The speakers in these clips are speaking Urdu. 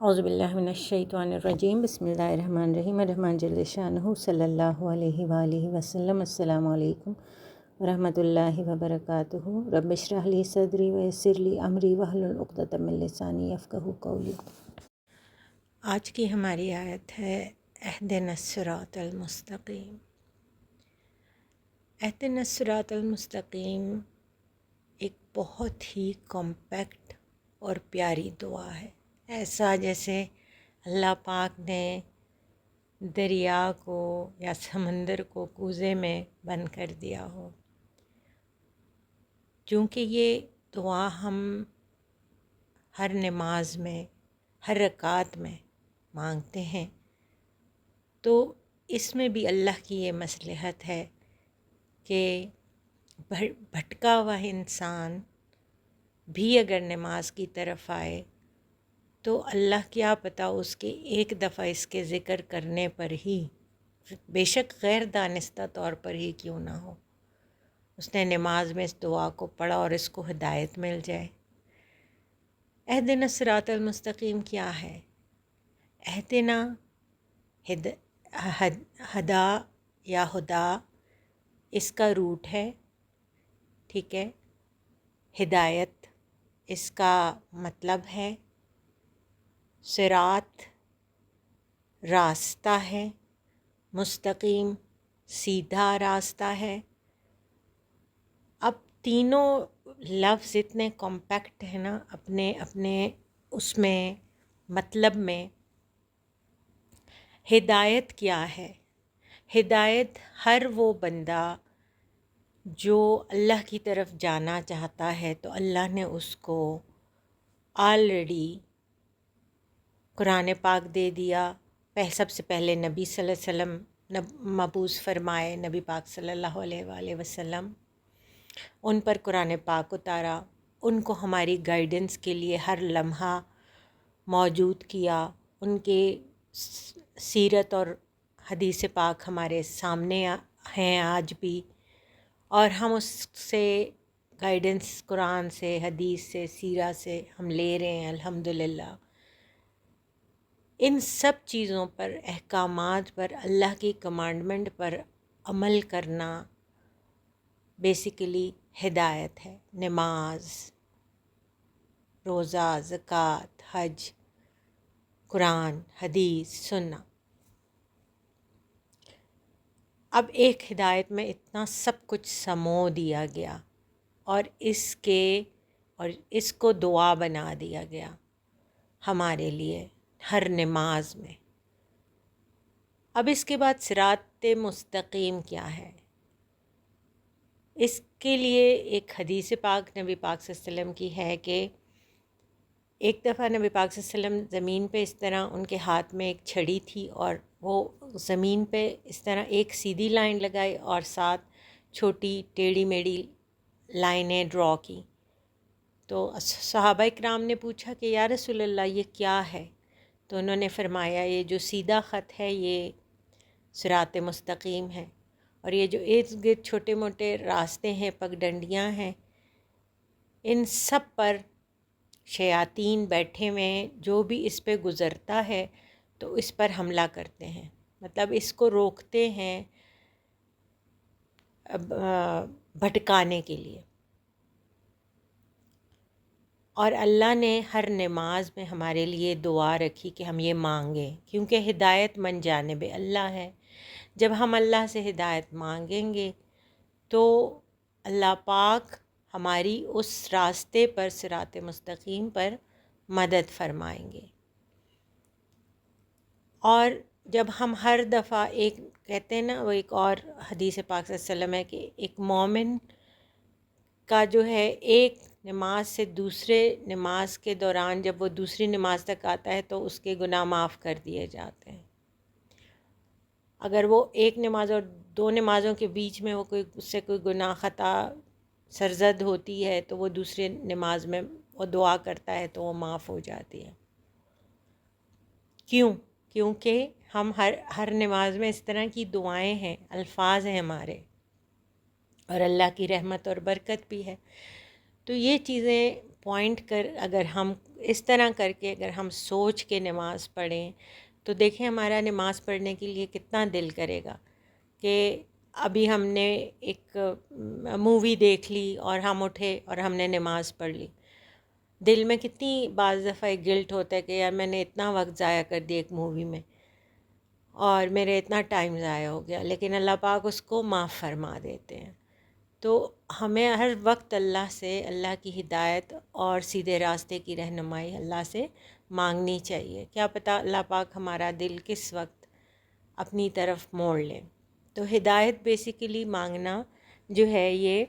اعوذ باللہ من الشیطان الرجیم، بسم اللہ الرحمن الرحیم۔ الرحمن جل شانہ صلی اللہ علیہ وآلہ وسلم۔ السلام علیکم ورحمۃ اللہ وبرکاتہ۔ رب اشرح لی صدری ویسر لی امری واحلل عقدۃ من لسانی یفقہوا قولی۔ آج کی ہماری آیت ہے اہدنا الصراط المستقیم۔ اہدنا الصراط المستقیم ایک بہت ہی کمپیکٹ اور پیاری دعا ہے، ایسا جیسے اللہ پاک نے دریا کو یا سمندر کو کوزے میں بند کر دیا ہو۔ چونکہ یہ دعا ہم ہر نماز میں، ہر رکعت میں مانگتے ہیں، تو اس میں بھی اللہ کی یہ مصلحت ہے کہ بھٹکا ہوا انسان بھی اگر نماز کی طرف آئے تو اللہ کیا پتہ اس کے ایک دفعہ اس کے ذکر کرنے پر ہی، بے شک غیر دانستہ طور پر ہی کیوں نہ ہو، اس نے نماز میں اس دعا کو پڑھا اور اس کو ہدایت مل جائے۔ اہدنا الصراط المستقیم کیا ہے؟ اہدنا ہدا یا ہدا اس کا روٹ ہے، ٹھیک ہے۔ ہدایت اس کا مطلب ہے، صراط راستہ ہے، مستقیم سیدھا راستہ ہے۔ اب تینوں لفظ اتنے کمپیکٹ ہیں نا اپنے اس میں مطلب میں۔ ہدایت کیا ہے؟ ہدایت ہر وہ بندہ جو اللہ کی طرف جانا چاہتا ہے تو اللہ نے اس کو آلریڈی قرآن پاک دے دیا۔ سب سے پہلے نبی صلی اللہ علیہ وسلم مبعوث فرمائے، نبی پاک صلی اللہ علیہ وآلہ وسلم، ان پر قرآن پاک اتارا، ان کو ہماری گائیڈنس کے لیے ہر لمحہ موجود کیا، ان کے سیرت اور حدیث پاک ہمارے سامنے ہیں آج بھی، اور ہم اس سے گائیڈنس قرآن سے، حدیث سے، سیرت سے ہم لے رہے ہیں الحمدللہ۔ ان سب چیزوں پر، احکامات پر، اللہ کی کمانڈمنٹ پر عمل کرنا بیسیکلی ہدایت ہے۔ نماز، روزہ، زکوٰۃ، حج، قرآن، حدیث سننا۔ اب ایک ہدایت میں اتنا سب کچھ سمو دیا گیا اور اس کو دعا بنا دیا گیا ہمارے لیے ہر نماز میں۔ اب اس کے بعد صراط مستقیم کیا ہے؟ اس کے لیے ایک حدیث پاک نبی پاک صلی اللہ علیہ وسلم کی ہے کہ ایک دفعہ نبی پاک صلی اللہ علیہ وسلم زمین پہ اس طرح، ان کے ہاتھ میں ایک چھڑی تھی اور وہ زمین پہ اس طرح ایک سیدھی لائن لگائی اور ساتھ چھوٹی ٹیڑھی میڑھی لائنیں ڈرا کی۔ تو صحابہ کرام نے پوچھا کہ یا رسول اللہ یہ کیا ہے؟ تو انہوں نے فرمایا یہ جو سیدھا خط ہے یہ صراط مستقیم ہے، اور یہ جو ارد گرد چھوٹے موٹے راستے ہیں، پگڈنڈیاں ہیں، ان سب پر شیاطین بیٹھے ہوئے ہیں، جو بھی اس پہ گزرتا ہے تو اس پر حملہ کرتے ہیں، مطلب اس کو روکتے ہیں بھٹکانے کے لیے۔ اور اللہ نے ہر نماز میں ہمارے لیے دعا رکھی کہ ہم یہ مانگیں، کیونکہ ہدایت من جانب اللہ ہے۔ جب ہم اللہ سے ہدایت مانگیں گے تو اللہ پاک ہماری اس راستے پر، صراط مستقیم پر مدد فرمائیں گے۔ اور جب ہم ہر دفعہ ایک کہتے ہیں نا، وہ ایک اور حدیث پاک صلی اللہ علیہ وسلم ہے کہ ایک مومن کا جو ہے ایک نماز سے دوسرے نماز کے دوران جب وہ دوسری نماز تک آتا ہے تو اس کے گناہ معاف کر دیے جاتے ہیں۔ اگر وہ ایک نماز اور دو نمازوں کے بیچ میں وہ اس سے کوئی گناہ خطا سرزد ہوتی ہے تو وہ دوسری نماز میں وہ دعا کرتا ہے تو وہ معاف ہو جاتی ہے۔ کیونکہ ہم ہر نماز میں اس طرح کی دعائیں ہیں، الفاظ ہیں ہمارے، اور اللہ کی رحمت اور برکت بھی ہے۔ تو یہ چیزیں پوائنٹ کر اگر ہم اس طرح کر کے اگر ہم سوچ کے نماز پڑھیں تو دیکھیں ہمارا نماز پڑھنے کے لیے کتنا دل کرے گا کہ ابھی ہم نے ایک مووی دیکھ لی اور ہم اٹھے اور ہم نے نماز پڑھ لی. دل میں کتنی بعض دفعہ گلٹ ہوتا ہے کہ یار میں نے اتنا وقت ضائع کر دیا ایک مووی میں اور میرے اتنا ٹائم ضائع ہو گیا، لیکن اللہ پاک اس کو معاف فرما دیتے ہیں. تو ہمیں ہر وقت اللہ سے اللہ کی ہدایت اور سیدھے راستے کی رہنمائی اللہ سے مانگنی چاہیے. کیا پتہ اللہ پاک ہمارا دل کس وقت اپنی طرف موڑ لے. تو ہدایت بیسیکلی مانگنا جو ہے یہ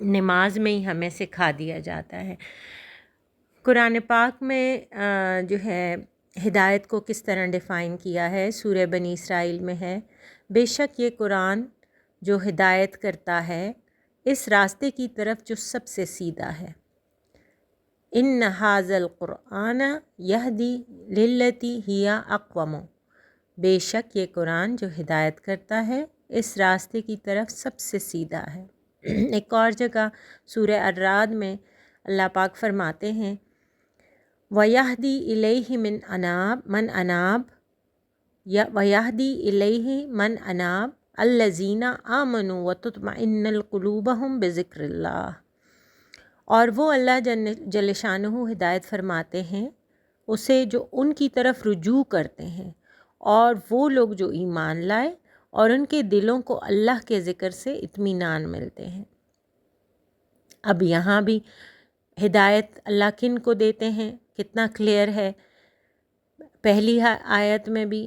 نماز میں ہی ہمیں سکھا دیا جاتا ہے. قرآن پاک میں جو ہے ہدایت کو کس طرح ڈیفائن کیا ہے سورہ بنی اسرائیل میں ہے، بے شک یہ قرآن جو ہدایت کرتا ہے اس راستے کی طرف جو سب سے سیدھا ہے. ان ھذا القرآن یہدی للتی ہی اقوم، بے شک یہ قرآن جو ہدایت کرتا ہے اس راستے کی طرف سب سے سیدھا ہے. ایک اور جگہ سورہ الرعد میں اللہ پاک فرماتے ہیں وَيَهْدِي إِلَيْهِ مَنْ أَنَابَ وَيَهْدِي إِلَيْهِ مَنْ أَنَابَ الَّذِينَ آمَنُوا وَتُطْمَئِنُّ قُلُوبُهُمْ بِذِكْرِ اللَّهِ. اور وہ اللہ جل شانہ ہدایت فرماتے ہیں اسے جو ان کی طرف رجوع کرتے ہیں اور وہ لوگ جو ایمان لائے اور ان کے دلوں کو اللہ کے ذکر سے اطمینان ملتے ہیں. اب یہاں بھی ہدایت اللہ کن کو دیتے ہیں کتنا کلیئر ہے. پہلی آیت میں بھی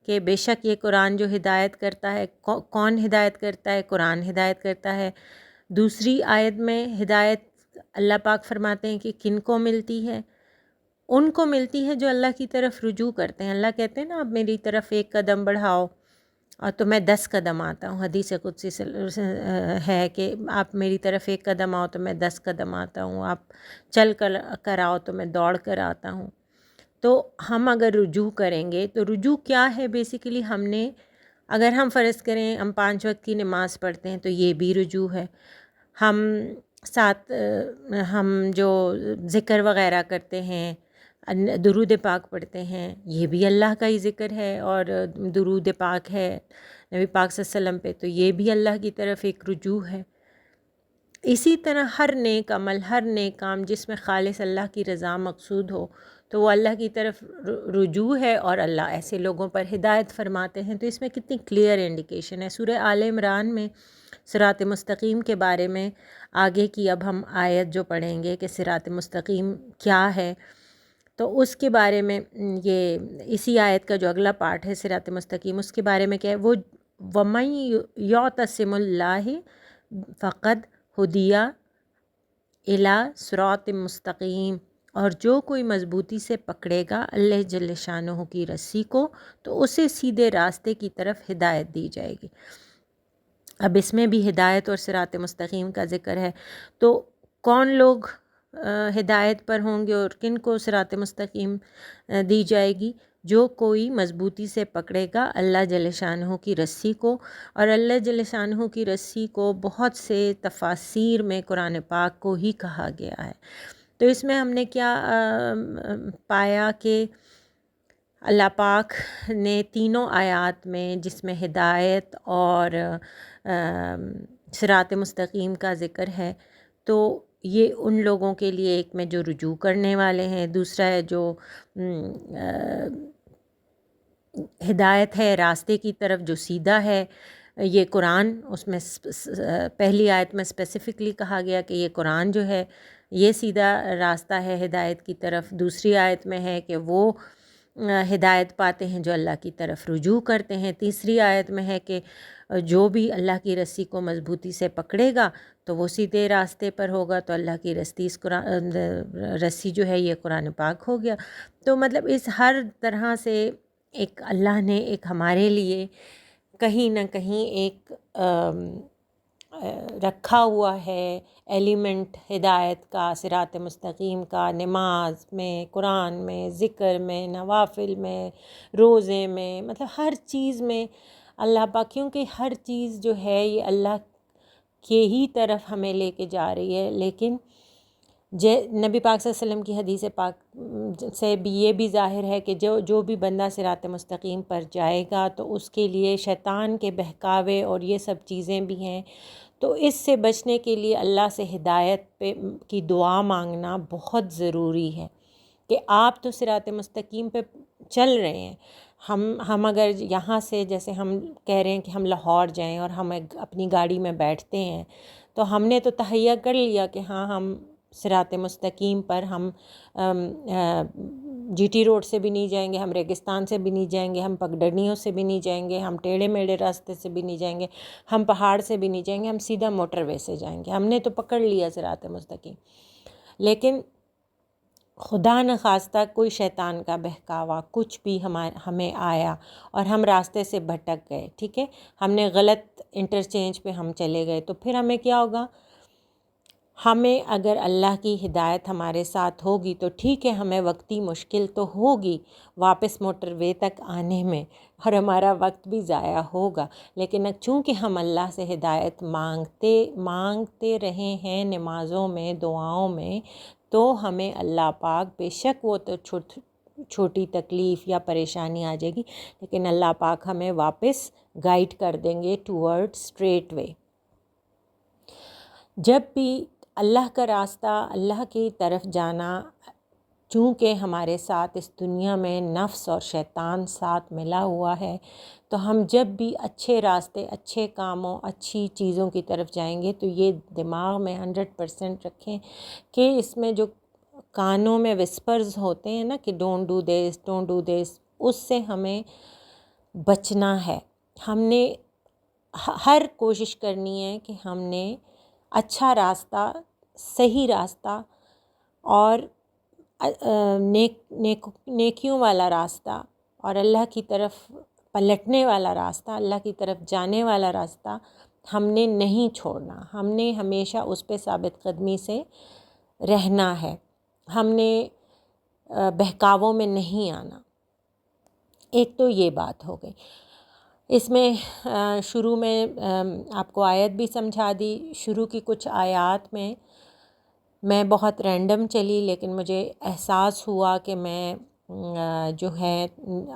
کہ بے شک یہ قرآن جو ہدایت کرتا ہے، کون ہدایت کرتا ہے؟ قرآن ہدایت کرتا ہے. دوسری آیت میں ہدایت اللہ پاک فرماتے ہیں کہ کن کو ملتی ہے؟ ان کو ملتی ہے جو اللہ کی طرف رجوع کرتے ہیں. اللہ کہتے ہیں نا آپ میری طرف ایک قدم بڑھاؤ اور تو میں 10 قدم آتا ہوں. حدیث قدسی ہے کہ آپ میری طرف ایک قدم آؤ تو میں 10 قدم آتا ہوں، آپ چل کر آؤ تو میں دوڑ کر آتا ہوں. تو ہم اگر رجوع کریں گے تو رجوع کیا ہے؟ بیسیکلی ہم نے اگر ہم فرض کریں ہم 5 وقت کی نماز پڑھتے ہیں تو یہ بھی رجوع ہے. ہم جو ذکر وغیرہ کرتے ہیں، درود پاک پڑھتے ہیں، یہ بھی اللہ کا ہی ذکر ہے اور درود پاک ہے نبی پاک صلی اللہ علیہ وسلم پہ، تو یہ بھی اللہ کی طرف ایک رجوع ہے. اسی طرح ہر نیک عمل، ہر نیک کام جس میں خالص اللہ کی رضا مقصود ہو تو وہ اللہ کی طرف رجوع ہے اور اللہ ایسے لوگوں پر ہدایت فرماتے ہیں. تو اس میں کتنی کلیئر انڈیکیشن ہے. سورہ آل عمران میں صراط مستقیم کے بارے میں آگے کی اب ہم آیت جو پڑھیں گے کہ صراط مستقیم کیا ہے، تو اس کے بارے میں یہ اسی آیت کا جو اگلا پارٹ ہے صراط مستقیم، اس کے بارے میں کیا ہے وہ وَمَن يُعْتَصِمِ اللَّهِ فَقَدْ ہُدِیَ إِلَىٰ صِرَاطٍ مستقیم، اور جو کوئی مضبوطی سے پکڑے گا اللہ جل شانہ کی رسی کو تو اسے سیدھے راستے کی طرف ہدایت دی جائے گی. اب اس میں بھی ہدایت اور صراط مستقیم کا ذکر ہے. تو کون لوگ ہدایت پر ہوں گے اور کن کو صراط مستقیم دی جائے گی؟ جو کوئی مضبوطی سے پکڑے گا اللہ جل شانہ کی رسی کو. اور اللہ جل شانہ کی رسی کو بہت سے تفاسیر میں قرآن پاک کو ہی کہا گیا ہے. تو اس میں ہم نے کیا پایا کہ اللہ پاک نے تینوں آیات میں جس میں ہدایت اور صراط مستقیم کا ذکر ہے، تو یہ ان لوگوں کے لیے ایک میں جو رجوع کرنے والے ہیں، دوسرا ہے جو ہدایت ہے راستے کی طرف جو سیدھا ہے یہ قرآن. اس میں پہلی آیت میں اسپیسیفکلی کہا گیا کہ یہ قرآن جو ہے یہ سیدھا راستہ ہے ہدایت کی طرف. دوسری آیت میں ہے کہ وہ ہدایت پاتے ہیں جو اللہ کی طرف رجوع کرتے ہیں. تیسری آیت میں ہے کہ جو بھی اللہ کی رسی کو مضبوطی سے پکڑے گا تو وہ سیدھے راستے پر ہوگا. تو اللہ کی رسی جو ہے یہ قرآن پاک ہو گیا. تو مطلب اس ہر طرح سے ایک اللہ نے ایک ہمارے لیے کہیں نہ کہیں ایک رکھا ہوا ہے ایلیمنٹ ہدایت کا، صراط مستقیم کا، نماز میں، قرآن میں، ذکر میں، نوافل میں، روزے میں، مطلب ہر چیز میں اللہ پاک، کیونکہ ہر چیز جو ہے یہ اللہ کے ہی طرف ہمیں لے کے جا رہی ہے. لیکن نبی پاک صلی اللہ علیہ وسلم کی حدیث پاک سے بھی یہ بھی ظاہر ہے کہ جو بھی بندہ صراط مستقیم پر جائے گا تو اس کے لیے شیطان کے بہکاوے اور یہ سب چیزیں بھی ہیں، تو اس سے بچنے کے لیے اللہ سے ہدایت کی دعا مانگنا بہت ضروری ہے کہ آپ تو صراط مستقیم پہ چل رہے ہیں، ہم اگر یہاں سے جیسے ہم کہہ رہے ہیں کہ ہم لاہور جائیں اور ہم اپنی گاڑی میں بیٹھتے ہیں تو ہم نے تو تہیہ کر لیا کہ ہاں ہم صراط مستقیم پر ہم جی ٹی روڈ سے بھی نہیں جائیں گے، ہم ریگستان سے بھی نہیں جائیں گے، ہم پگڈنڈیوں سے بھی نہیں جائیں گے، ہم ٹیڑھے میڑھے راستے سے بھی نہیں جائیں گے، ہم پہاڑ سے بھی نہیں جائیں گے، ہم سیدھا موٹر وے سے جائیں گے، ہم نے تو پکڑ لیا صراط مستقیم۔ لیکن خدا نخواستہ کوئی شیطان کا بہکاوا کچھ بھی ہمیں آیا اور ہم راستے سے بھٹک گئے، ٹھیک ہے، ہم نے غلط انٹرچینج پہ ہم چلے گئے، تو پھر ہمیں کیا ہوگا؟ ہمیں اگر اللہ کی ہدایت ہمارے ساتھ ہوگی تو ٹھیک ہے، ہمیں وقتی مشکل تو ہوگی واپس موٹر وے تک آنے میں اور ہمارا وقت بھی ضائع ہوگا، لیکن چونکہ ہم اللہ سے ہدایت مانگتے رہے ہیں نمازوں میں، دعاؤں میں، تو ہمیں اللہ پاک، بے شک وہ تو چھوٹی تکلیف یا پریشانی آ جائے گی، لیکن اللہ پاک ہمیں واپس گائیڈ کر دیں گے ٹورڈ اسٹریٹ وے۔ جب بھی اللہ کا راستہ، اللہ کی طرف جانا، چونکہ ہمارے ساتھ اس دنیا میں نفس اور شیطان ساتھ ملا ہوا ہے، تو ہم جب بھی اچھے راستے، اچھے کاموں، اچھی چیزوں کی طرف جائیں گے تو یہ دماغ میں 100% رکھیں کہ اس میں جو کانوں میں وسپرز ہوتے ہیں نا کہ don't do this, don't do this, اس سے ہمیں بچنا ہے۔ ہم نے ہر کوشش کرنی ہے کہ ہم نے اچھا راستہ، صحیح راستہ اور نیکیوں والا راستہ اور اللہ کی طرف پلٹنے والا راستہ، اللہ کی طرف جانے والا راستہ ہم نے نہیں چھوڑنا، ہم نے ہمیشہ اس پہ ثابت قدمی سے رہنا ہے، ہم نے بہکاووں میں نہیں آنا۔ ایک تو یہ بات ہو گئی۔ اس میں شروع میں آپ کو آیت بھی سمجھا دی، شروع کی کچھ آیات میں بہت رینڈم چلی، لیکن مجھے احساس ہوا کہ میں جو ہے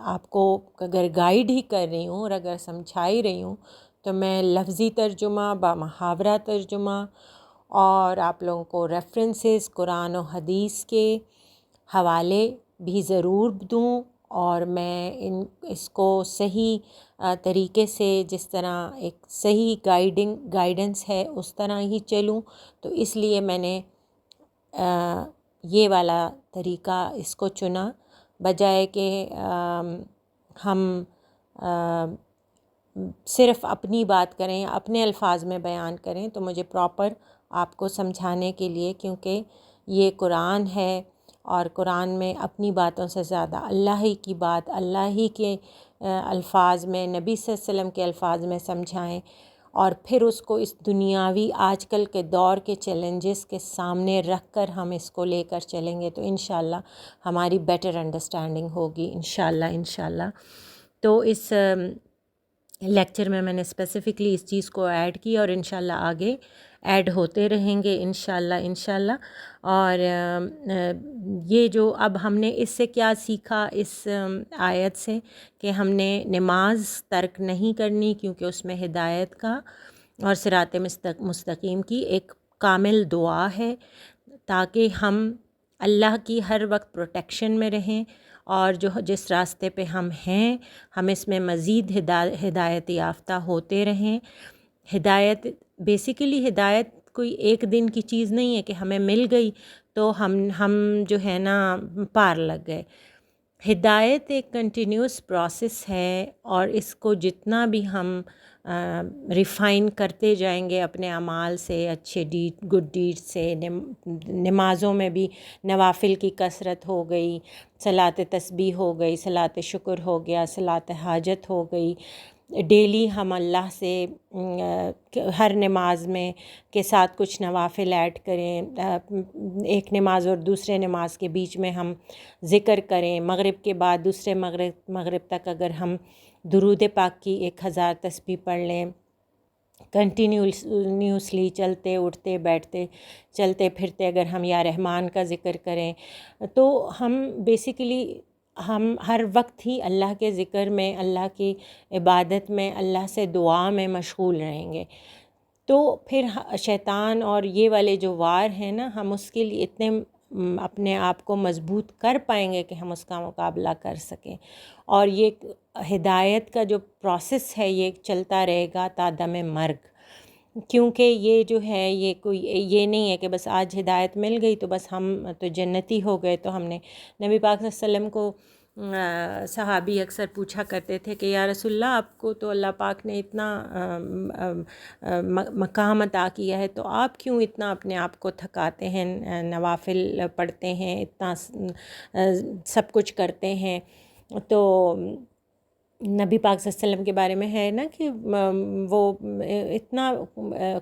آپ کو اگر گائیڈ ہی کر رہی ہوں اور اگر سمجھا ہی رہی ہوں تو میں لفظی ترجمہ، بامحاورہ ترجمہ اور آپ لوگوں کو ریفرنسز قرآن و حدیث کے حوالے بھی ضرور دوں، اور میں اس کو صحیح طریقے سے، جس طرح ایک صحیح گائیڈنس ہے اس طرح ہی چلوں، تو اس لیے میں نے یہ والا طریقہ اس کو چنا، بجائے کہ ہم صرف اپنی بات کریں، اپنے الفاظ میں بیان کریں، تو مجھے پراپر آپ کو سمجھانے کے لیے، کیونکہ یہ قرآن ہے اور قرآن میں اپنی باتوں سے زیادہ اللہ ہی کی بات، اللہ ہی کے الفاظ میں، نبی صلی اللہ علیہ وسلم کے الفاظ میں سمجھائیں، اور پھر اس کو اس دنیاوی آج کل کے دور کے چیلنجز کے سامنے رکھ کر ہم اس کو لے کر چلیں گے تو انشاءاللہ ہماری بیٹر انڈرسٹینڈنگ ہوگی، انشاءاللہ۔ تو اس لیکچر میں نے اسپیسیفکلی اس چیز کو ایڈ کی اور انشاءاللہ آگے ایڈ ہوتے رہیں گے انشاءاللہ۔ اور یہ جو اب ہم نے اس سے کیا سیکھا اس آیت سے، کہ ہم نے نماز ترک نہیں کرنی، کیونکہ اس میں ہدایت کا اور صراط مستقیم کی ایک کامل دعا ہے، تاکہ ہم اللہ کی ہر وقت پروٹیکشن میں رہیں، اور جس راستے پہ ہم ہیں ہم اس میں مزید ہدایت یافتہ ہوتے رہیں۔ بیسیکلی ہدایت کوئی ایک دن کی چیز نہیں ہے کہ ہمیں مل گئی تو ہم جو ہے نا پار لگ گئے۔ ہدایت ایک کنٹینیوس پروسیس ہے، اور اس کو جتنا بھی ہم ریفائن کرتے جائیں گے اپنے اعمال سے، اچھے گڈ ڈیڈ سے، نمازوں میں بھی نوافل کی کثرت ہو گئی، صلاۃ تسبیح ہو گئی، صلاۃ شکر ہو گیا، صلاۃ حاجت ہو گئی، ڈیلی ہم اللہ سے ہر نماز میں کے ساتھ کچھ نوافل ایڈ کریں، ایک نماز اور دوسرے نماز کے بیچ میں ہم ذکر کریں، مغرب کے بعد دوسرے مغرب تک اگر ہم درود پاک کی 1000 تسبیح پڑھ لیں، کنٹینیوسلی چلتے اٹھتے بیٹھتے چلتے پھرتے اگر ہم یا رحمان کا ذکر کریں تو ہم بیسیکلی ہم ہر وقت ہی اللہ کے ذکر میں، اللہ کی عبادت میں، اللہ سے دعا میں مشغول رہیں گے، تو پھر شیطان اور یہ والے جو وار ہیں نا، ہم اس کے لیے اتنے اپنے آپ کو مضبوط کر پائیں گے کہ ہم اس کا مقابلہ کر سکیں. اور یہ ہدایت کا جو پروسیس ہے یہ چلتا رہے گا تا دم مرگ، کیونکہ یہ جو ہے یہ کوئی یہ نہیں ہے کہ بس آج ہدایت مل گئی تو بس ہم تو جنتی ہو گئے. تو ہم نے نبی پاک صلی اللہ علیہ وسلم کو صحابی اکثر پوچھا کرتے تھے کہ یا رسول اللہ، آپ کو تو اللہ پاک نے اتنا مقام عطا کیا ہے، تو آپ کیوں اتنا اپنے آپ کو تھکاتے ہیں، نوافل پڑھتے ہیں، اتنا سب کچھ کرتے ہیں. تو نبی پاک صلی اللہ علیہ وسلم کے بارے میں ہے نا کہ وہ اتنا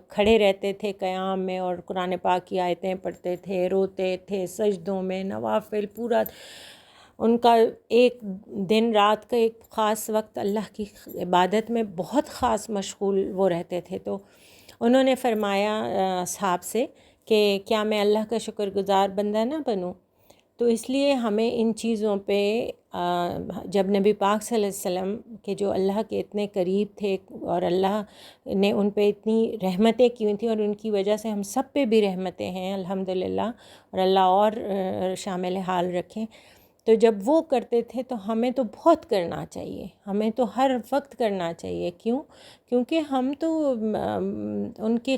کھڑے رہتے تھے قیام میں اور قرآن پاک کی آیتیں پڑھتے تھے، روتے تھے سجدوں میں، نوافل پورا ان کا ایک دن رات کا ایک خاص وقت اللہ کی عبادت میں بہت خاص مشغول وہ رہتے تھے. تو انہوں نے فرمایا اصحاب سے کہ کیا میں اللہ کا شکر گزار بندہ نہ بنوں؟ تو اس لیے ہمیں ان چیزوں پہ جب نبی پاک صلی اللہ علیہ وسلم کے جو اللہ کے اتنے قریب تھے اور اللہ نے ان پہ اتنی رحمتیں کی ہوئی تھیں، اور ان کی وجہ سے ہم سب پہ بھی رحمتیں ہیں الحمدللہ، اور اللہ اور شامل حال رکھیں. تو جب وہ کرتے تھے تو ہمیں تو بہت کرنا چاہیے، ہمیں تو ہر وقت کرنا چاہیے. کیونکہ ہم تو ان کے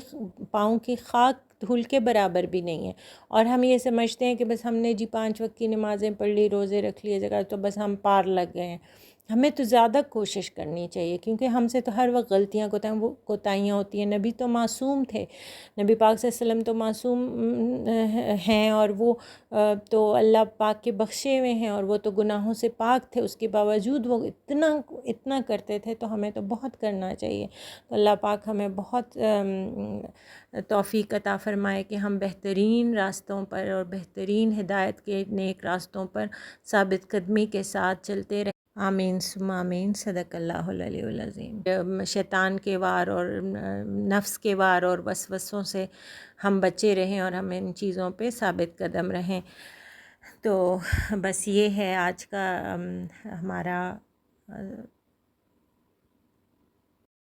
پاؤں کی خاک دھول کے برابر بھی نہیں ہیں، اور ہم یہ سمجھتے ہیں کہ بس ہم نے 5 وقت کی نمازیں پڑھ لی، روزے رکھ لیے جگہ، تو بس ہم پار لگ گئے ہیں. ہمیں تو زیادہ کوشش کرنی چاہیے، کیونکہ ہم سے تو ہر وقت غلطیاں کوتاہیاں ہوتی ہیں. نبی تو معصوم تھے، نبی پاک صلی اللہ علیہ وسلم تو معصوم ہیں، اور وہ تو اللہ پاک کے بخشے ہوئے ہیں، اور وہ تو گناہوں سے پاک تھے، اس کے باوجود وہ اتنا کرتے تھے. تو ہمیں تو بہت کرنا چاہیے. تو اللہ پاک ہمیں بہت توفیق عطا فرمائے کہ ہم بہترین راستوں پر اور بہترین ہدایت کے نیک راستوں پر ثابت قدمی کے ساتھ چلتے رہیں. آمین ثم آمین. صدق اللہ العلی العظیم. شیطان کے وار اور نفس کے وار اور وسوسوں سے ہم بچے رہیں اور ہم ان چیزوں پہ ثابت قدم رہیں. تو بس یہ ہے آج کا ہمارا